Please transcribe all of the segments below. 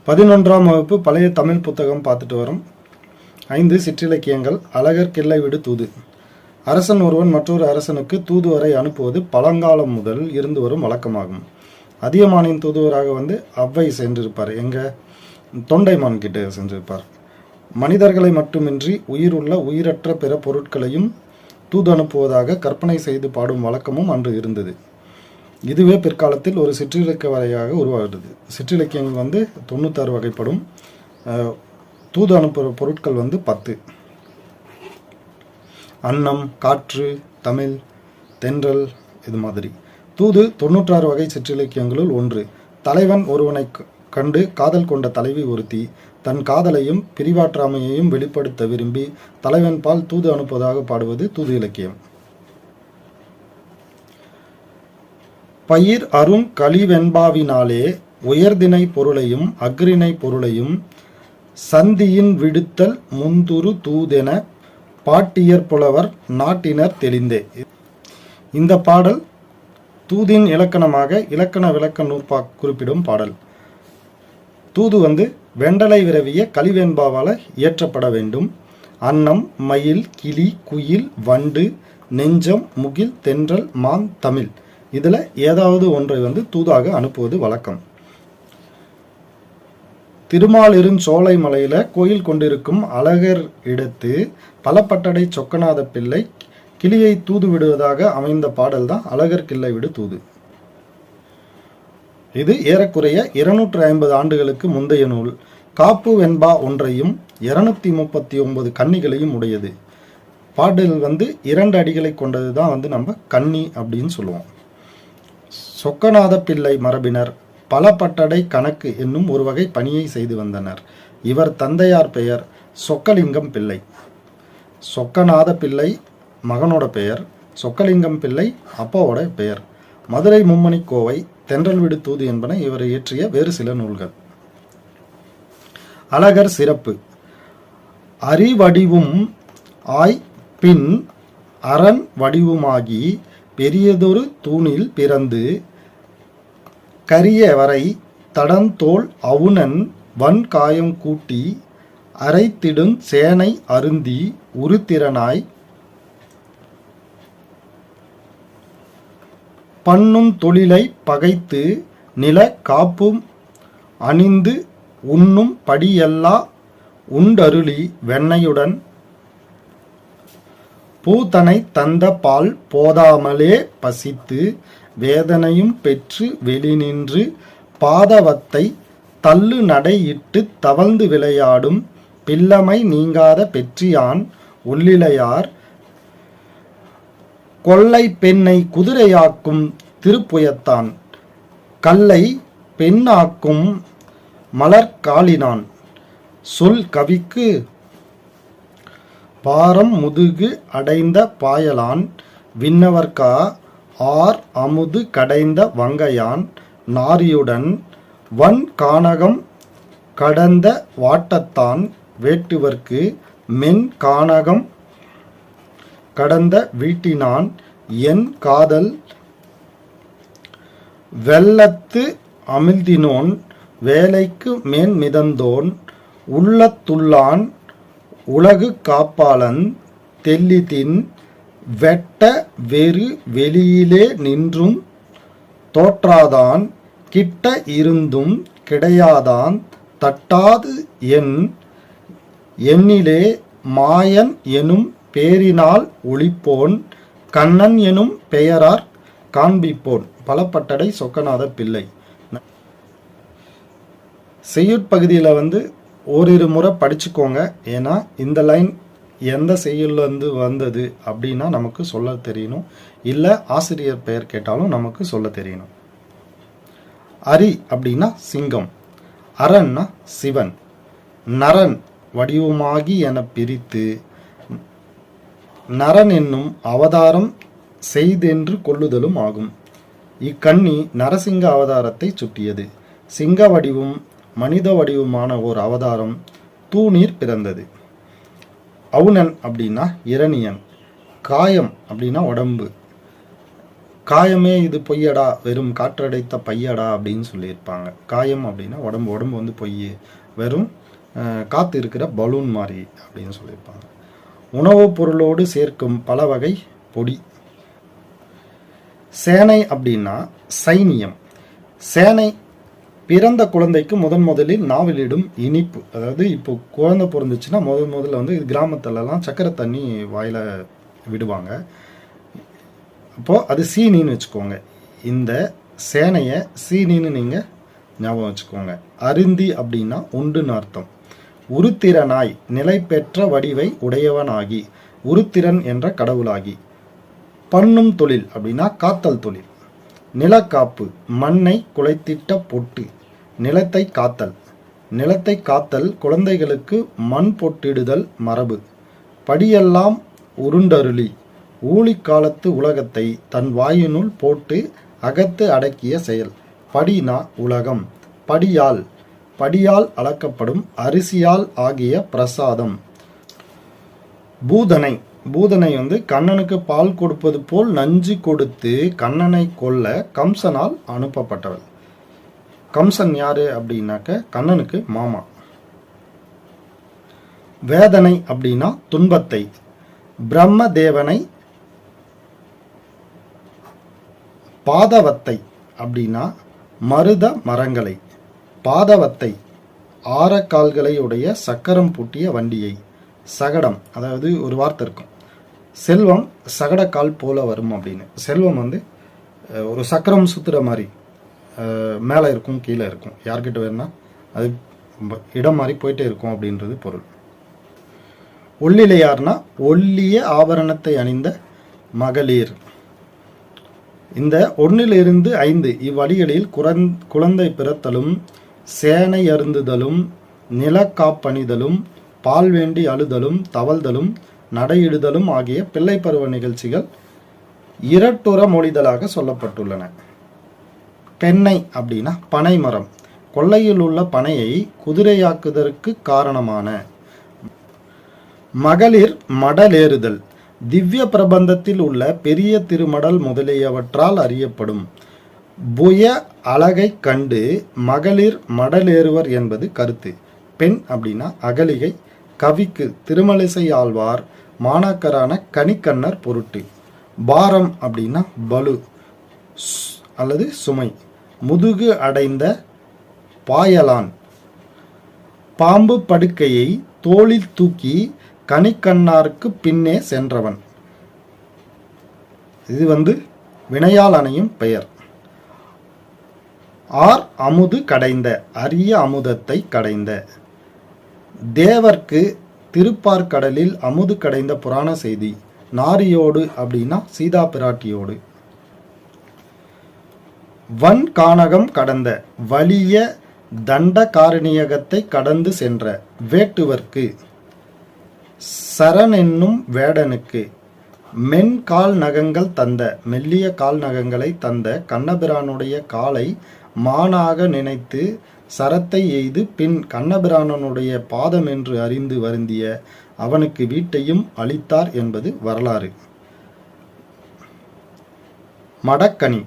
11ஆம் வகுப்பு பழைய தமிழ் புத்தகம் பார்த்துட்டு வரும். 5 சிற்றிலக்கியங்கள். அழகர் கிள்ளை விடு தூது. அரசன் ஒருவன் மற்றொரு அரசனுக்கு தூதுவரை அனுப்புவது பழங்காலம் முதல் இருந்து வரும் வழக்கமாகும். அதியமானின் தூதுவராக அவ்வை சென்றிருப்பார். எங்க தொண்டைமான் கிட்ட சென்றிருப்பார். மனிதர்களை மட்டுமின்றி உயிருள்ள உயிரற்ற பிற பொருட்களையும் தூது அனுப்புவதாக கற்பனை செய்து பாடும் வழக்கமும் அன்று இருந்தது. இதுவே பிற்காலத்தில் ஒரு சிற்றிலக்கிய வகையாக உருவாகிறது. சிற்றிலக்கியங்கள் 96 வகைப்படும். தூது அனுப்புகிற பொருட்கள் 10. அன்னம், காற்று, தமிழ், தென்றல், இது மாதிரி. தூது 96 வகை சிற்றிலக்கியங்களுள் ஒன்று. தலைவன் ஒருவனை கண்டு காதல் கொண்ட தலைவி ஒருத்தி தன் காதலையும் பிரிவாற்றாமையையும் வெளிப்படுத்த விரும்பி தலைவன் பால் தூது அனுப்புவதாக பாடுவது தூது இலக்கியம். பயிர் அரும் களிவெண்பாவினாலே உயர்தினை பொருளையும் அக்ரிணை பொருளையும் சந்தியின் விடுத்தல் முந்துரு தூதென பாட்டியர் புலவர் நாட்டினர் தெளிந்தே. இந்த பாடல் தூதின் இலக்கணமாக இலக்கண விளக்க நூற்பா குறிப்பிடும் பாடல். தூது வெண்டலை விரவிய களிவெண்பாவால் இயற்றப்பட வேண்டும். அன்னம், மயில், கிளி, குயில், வண்டு, நெஞ்சம், முகில், தென்றல், மான், தமிழ், இதில் ஏதாவது ஒன்றை தூதாக அனுப்புவது வழக்கம். திருமாலிருஞ்சோலை மலையில் கோயில் கொண்டிருக்கும் அழகர் இடத்து பலப்பட்டடை சொக்கநாத பிள்ளை கிளியை தூது விடுவதாக அமைந்த பாடல் தான் அழகர் கிள்ளை விடு தூது. இது ஏறக்குறைய 250 ஆண்டுகளுக்கு முந்தைய நூல். காப்பு வெண்பா ஒன்றையும் 239 கன்னிகளையும் உடையது. பாடல் 2 அடிகளை கொண்டது தான் நம்ம கன்னி அப்படின்னு சொல்லுவோம். சொக்கநாத பிள்ளை மரபினர் பலப்பட்டடை கணக்கு என்னும் ஒரு வகை பணியை செய்து வந்தனர். இவர் தந்தையார் பெயர் சொக்கலிங்கம் பிள்ளை. சொக்கநாத பிள்ளை மகனோட பெயர், சொக்கலிங்கம் பிள்ளை அப்பாவோட பெயர். மதுரை மும்மணி கோவை, தென்றல் விடு தூது என்பன இவர் இயற்றிய வேறு சில நூல்கள். அழகர் சிறப்பு. அறிவடிவும் ஆய் பின் அரண் வடிவுமாகி பெரியதொரு தூணில் பிறந்து கரிய வரை தடந்தோள் அவுணன் வன் காயம் கூட்டி அரைத்திடுஞ் சேனை அருந்தி உருத்திரனாய் பண்ணும் தொழிலை பகைத்து நில காப்பும் அணிந்து உண்ணும் படியெல்லா உண்டருளி வெண்ணையுடன் பூதனை தந்த பால் போதாமலே பசித்து வேதனையும் பெற்று வெளிநின்று பாதவத்தை தள்ளு நடையிட்டு தவழ்ந்து விளையாடும் பிள்ளமை நீங்காத பெற்றியான் உள்ளிலையார் கொள்ளை பெண்ணை குதிரையாக்கும் திருப்புயத்தான் கல்லை பெண்ணாக்கும் மலர்காலினான் சொல் கவிக்கு பாரம் முதுகு அடைந்த பாயலான் விண்ணவர்கா ஆர் அமுது கடைந்த வங்கையான் நாரியுடன் வன் கானகம் கடந்த வாட்டத்தான் வேட்டுவர்க்கு மென் கானகம் கடந்த வீட்டினான் என் காதல் வெள்ளத்து அமிழ்தினோன் வேலைக்கு மேன் மிதந்தோன் உள்ளத்துள்ளான் உலகு காப்பாளன் தெல்லிதின் வெட்ட வெறு வெளியிலே நின்றும் தோற்றாதான் கிட்ட இருந்தும் கிடையாதான் தட்டாது எண்ணிலே மாயன் எனும் பேரினால் ஒளிப்போன் கண்ணன் எனும் பெயரார் காண்பிப்போன். பலப்பட்டடை சொக்கநாத பிள்ளை. செய்யுட்பகுதியில் ஓரிரு முறை படிச்சுக்கோங்க. ஏன்னா இந்த லைன் எந்த செய்யுள்லேருந்து வந்தது அப்படின்னா நமக்கு சொல்ல தெரியணும். இல்லை ஆசிரியர் பெயர் கேட்டாலும் நமக்கு சொல்ல தெரியணும். அரி அப்படின்னா சிங்கம், அரன்னா சிவன், நரன் வடிவமாகி என பிரித்து நரன் என்னும் அவதாரம் செய்தென்று கொள்ளுதலும் ஆகும். இக்கண்ணி நரசிங்க அவதாரத்தை சுட்டியது. சிங்க வடிவும் மனித வடிவுமான ஓர் அவதாரம் தூணீர் பிறந்தது. அவுணன் அப்படின்னா இரணியன், காயம் அப்படின்னா உடம்பு, காயமே இது பொய்யடா, வெறும் காற்றடைத்த பையடா அப்படின்னு சொல்லியிருப்பாங்க. காயம் அப்படின்னா உடம்பு, உடம்பு வந்து பொய், வெறும் காற்று இருக்கிற பலூன் மாதிரி அப்படின்னு சொல்லியிருப்பாங்க. உணவுப் பொருளோடு சேர்க்கும் பல வகை பொடி. சேனை அப்படின்னா சைனியம். சேனை பிறந்த குழந்தைக்கு முதலில் நாவிலிடும் இனிப்பு. அதாவது இப்போ குழந்தை பிறந்துச்சுன்னா முதல்ல வந்து கிராமத்துலலாம் சக்கரை தண்ணி வாயில் விடுவாங்க. அப்போது அது சீனின்னு வச்சுக்கோங்க. இந்த சேனையை சீனின்னு நீங்கள் ஞாபகம் வச்சுக்கோங்க. அருந்தி அப்படின்னா உண்டுன்னு அர்த்தம். உருத்திரனாய் நிலை பெற்ற வடிவை உடையவனாகி, உருத்திரன் என்ற கடவுளாகி. பண்ணும் தொழில் அப்படின்னா காத்தல் தொழில். நிலக்காப்பு மண்ணை குலைத்திட்ட பொட்டு. நிலத்தை காத்தல். நிலத்தை காத்தல் குழந்தைகளுக்கு மண் பொட்டிடுதல் மரபு. படியெல்லாம் உருண்டருளி ஊழிக்காலத்து உலகத்தை தன் வாயினுள் போட்டு அகத்து அடக்கிய செயல். படினா உலகம். படியால், படியால் அளக்கப்படும் அரிசியால் ஆகிய பிரசாதம். பூதனை, பூதனை வந்து கண்ணனுக்கு பால் கொடுப்பது போல் நஞ்சு கொடுத்து கண்ணனை கொல்ல கம்சனால் அனுப்பப்பட்டவள். கம்சன் யாரு அப்படின்னாக்க கண்ணனுக்கு மாமா. வேதனை அப்படின்னா துன்பத்தை. பிரம்மதேவனை. பாதவத்தை அப்படின்னா மருத மரங்களை. பாதவத்தை ஆரக்கால்களை உடைய சக்கரம் பூட்டிய வண்டியை. சகடம், அதாவது ஒரு வார்த்தை இருக்கும், செல்வம் சகடக்கால் போல வரும் அப்படின்னு. செல்வம் வந்து ஒரு சக்கரம் சுத்துற மாதிரி மேலே இருக்கும் கீழே இருக்கும், யார்கிட்ட வேணும்னா அது இடம் மாதிரி போயிட்டே இருக்கும் அப்படின்றது பொருள். ஒல்லிலையார்னா ஒல்லிய ஆபரணத்தை அணிந்த மகளிர். இந்த 1-5 இவ்வழிகளில் குழந்தை பிறத்தலும் சேனை அருந்துதலும் நிலக்காப்பணிதலும் பால் வேண்டி அழுதலும் தவழ்தலும் நடையிடுதலும் ஆகிய பிள்ளை பருவ நிகழ்ச்சிகள் இரட்டுற மொழிதலாக சொல்லப்பட்டுள்ளன. பெண்ணை அப்படின்னா பனை மரம். கொல்லையில் உள்ள பனையை குதிரையாக்குதற்கு காரணமான. மகளிர் மடலேறுதல் திவ்ய பிரபந்தத்தில் உள்ள பெரிய திருமடல் முதலியவற்றால் அறியப்படும். புய அழகை கண்டு மகளிர் மடலேறுவர் என்பது கருத்து. பெண் அப்படின்னா அகலிகை. கவிக்கு திருமலிசை ஆழ்வார் மாணாக்கரான கனிக்கண்ணர் பொருட்டு. பாரம் அப்படின்னா பலு அல்லது சுமை. முதுகு அடைந்த பாயலான். பாம்பு படுக்கையை தோளில் தூக்கி கனிக்கண்ணாருக்கு பின்னே சென்றவன். இது வந்து வினையால் அணையும் பெயர். ஆர் அமுது கடைந்த அரிய அமுதத்தை கடைந்த. தேவர்க்கு திருப்பார்கடலில் அமுது கடைந்த புராண செய்தி. நாரியோடு அப்படின்னா சீதா பிராட்டியோடு. வன் கானகம் கடந்த வலிய தண்ட காரணியகத்தை கடந்து சென்ற வேட்டுவர்க்கு. சரண் என்னும் வேடனுக்கு. மென் கால் நகங்கள் தந்த மெல்லிய கால் நகங்களை தந்த கண்ணபிரானுடைய காலை மானாக நினைத்து சரத்தை எய்து பின் கண்ணபிரானுடைய பாதம் என்று அறிந்து வருந்திய அவனுக்கு வீட்டையும் அளித்தார் என்பது வரலாறு. மடக்கனி.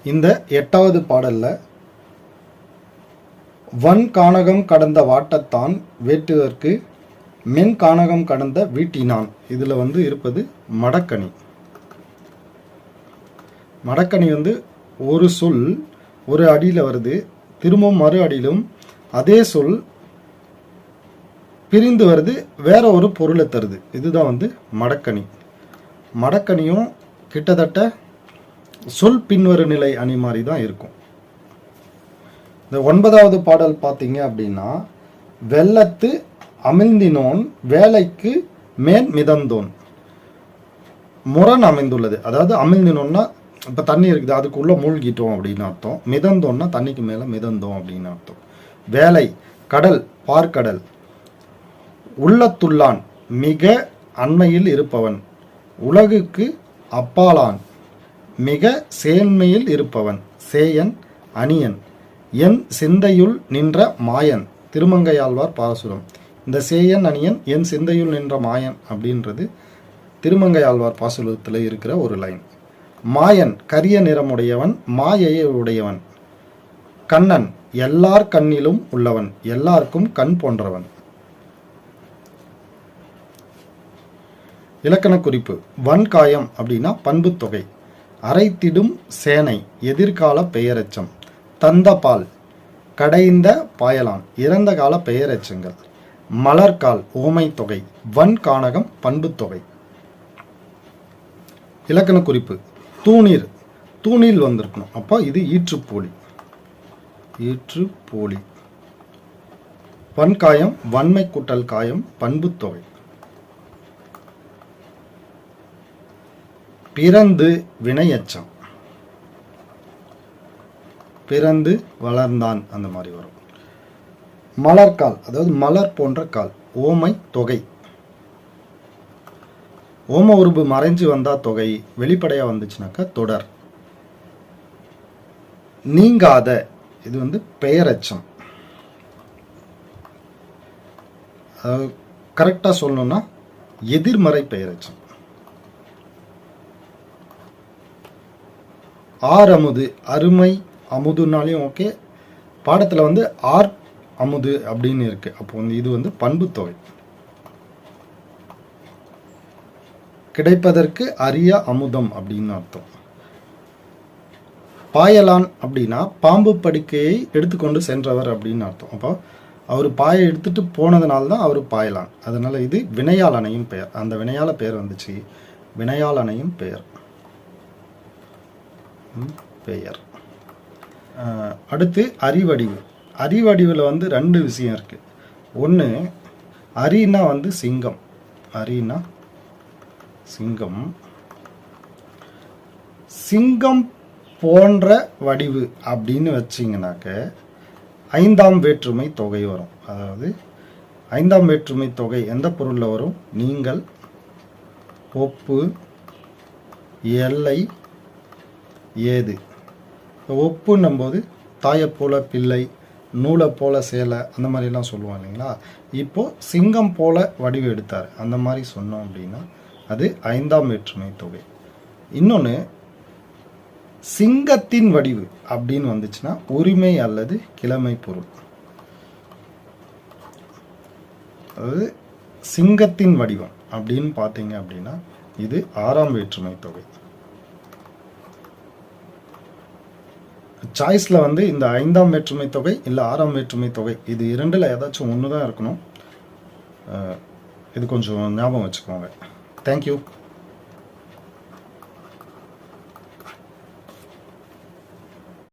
இந்த 8வது பாடல்ல வன் கானகம் கடந்த வாட்டத்தான் வேட்டுவர்க்கு மென் கானகம் கடந்த வீட்டினான். இதுல வந்து இருப்பது மடக்கனி. மடக்கனி வந்து ஒரு சொல் ஒரு அடியில் வருது, திரும்பவும் மறு அடியிலும் அதே சொல் பிரிந்து வருது, வேற ஒரு பொருளை தருது. இதுதான் வந்து மடக்கனி. மடக்கனியும் கிட்டத்தட்ட சொல் பின்வரு நிலை அணி மாதிரி தான் இருக்கும். இந்த 9வது பாடல் பார்த்தீங்க அப்படின்னா, வெள்ளத்து அமிழ்ந்தினோன் வேலைக்கு மேன் மிதந்தோன். முரண் அமைந்துள்ளது. அதாவது அமிழ்ந்தினோன்னா இப்போ தண்ணி இருக்குது, அதுக்குள்ளே மூழ்கிட்டோம் அப்படின்னு அர்த்தம். மிதந்தோன்னா தண்ணிக்கு மேலே மிதந்தோம் அப்படின்னு அர்த்தம். வேலை கடல், பார்க்கடல். உள்ளத்துள்ளான் மிக அண்மையில் இருப்பவன். உலகுக்கு அப்பாலான் மிக சேன்மையில் இருப்பவன். சேயன் அணியன். என் சிந்தையுள் நின்ற மாயன். திருமங்கையாழ்வார் பாசுரம். இந்த சேயன் அணியன் என் சிந்தையுள் நின்ற மாயன் அப்படின்றது திருமங்கையாழ்வார் பாசுரத்தில் இருக்கிற ஒரு லைன். மாயன் கரிய நிறமுடையவன், மாயையை உடையவன். கண்ணன் எல்லார் கண்ணிலும் உள்ளவன், எல்லாருக்கும் கண் போன்றவன். இலக்கண குறிப்பு. வன்காயம் அப்படின்னா பண்பு தொகை. அரைத்திடும் சேனை எதிர்கால பெயரெச்சம். தந்த பால் கடைந்த பாயலான் இறந்த கால பெயரெச்சங்கள். மலர்கால் ஓமை தொகை. வன்கானகம் பண்பு தொகை. இலக்கண குறிப்பு. தூணீர் தூணில் வந்திருக்கணும், அப்போ இது ஈற்றுப்போலி. ஈற்றுப்போலி. வன்காயம் வன்மை கூட்டல் காயம் பண்பு தொகை. பிறந்து வினையச்சம். பிறந்து வளர்ந்தான் அந்த மாதிரி வரும். மலர்கால் அதாவது மலர் போன்ற கால் ஓமை தொகை. ஓம உருபு மறைஞ்சு வந்தா தொகை, வெளிப்படையா வந்துச்சுனாக்கா தொடர். நீங்காத இது வந்து பெயரச்சம். கரெக்டா சொல்லணும்னா எதிர்மறை பெயரச்சம். ஆர் அமுது அருமை அமுதுனாலையும் ஓகே. பாடத்தில் வந்து ஆர் அமுது அப்படின்னு இருக்கு, அப்போ வந்து இது வந்து பண்பு தொகை. கிடைப்பதற்கு அரிய அமுதம் அப்படின்னு அர்த்தம். பாயலான் அப்படின்னா பாம்பு படுக்கையை எடுத்துக்கொண்டு சென்றவர் அப்படின்னு அர்த்தம். அப்போ அவர் பாயை எடுத்துட்டு போனதுனால தான் அவர் பாயலான். அதனால இது வினையால் அணையும் பெயர். அந்த வினையால பெயர் வந்துச்சு, வினையால் அணையும் பெயர். பெயர். அடுத்து அறிவடிவு. அறிவடிவில் வந்து ரெண்டு விஷயம் இருக்கு. ஒன்று அரினா வந்து சிங்கம். அரினா சிங்கம். சிங்கம் போன்ற வடிவு அப்படின்னு வச்சிங்கனாக்க ஐந்தாம் வேற்றுமை தொகை வரும். அதாவது ஐந்தாம் வேற்றுமை தொகை எந்த பொருளில் வரும்? நீங்கள், ஒப்பு, எல்லை, ஏது. ஒப்புன்னும் போது தாயை போல பிள்ளை, நூலை போல சேலை, அந்த மாதிரிலாம் சொல்லுவோம் இல்லைங்களா. இப்போ சிங்கம் போல வடிவு எடுத்தார் அந்த மாதிரி சொன்னோம் அப்படின்னா அது ஐந்தாம் வேற்றுமை தொகை. இன்னொன்று சிங்கத்தின் வடிவு அப்படின்னு வந்துச்சுன்னா உரிமை அல்லது கிழமை பொருள். அதாவது சிங்கத்தின் வடிவம் அப்படின்னு பார்த்தீங்க அப்படின்னா இது ஆறாம் வேற்றுமை தொகை. சாய்ஸில் வந்து இந்த ஐந்தாம் வேற்றுமை தொகை இல்லை ஆறாம் வேற்றுமை தொகை, இது இரண்டில் ஏதாச்சும் ஒன்று தான் இருக்கணும். இது கொஞ்சம் ஞாபகம் வச்சுக்கோங்க. தேங்க்யூ.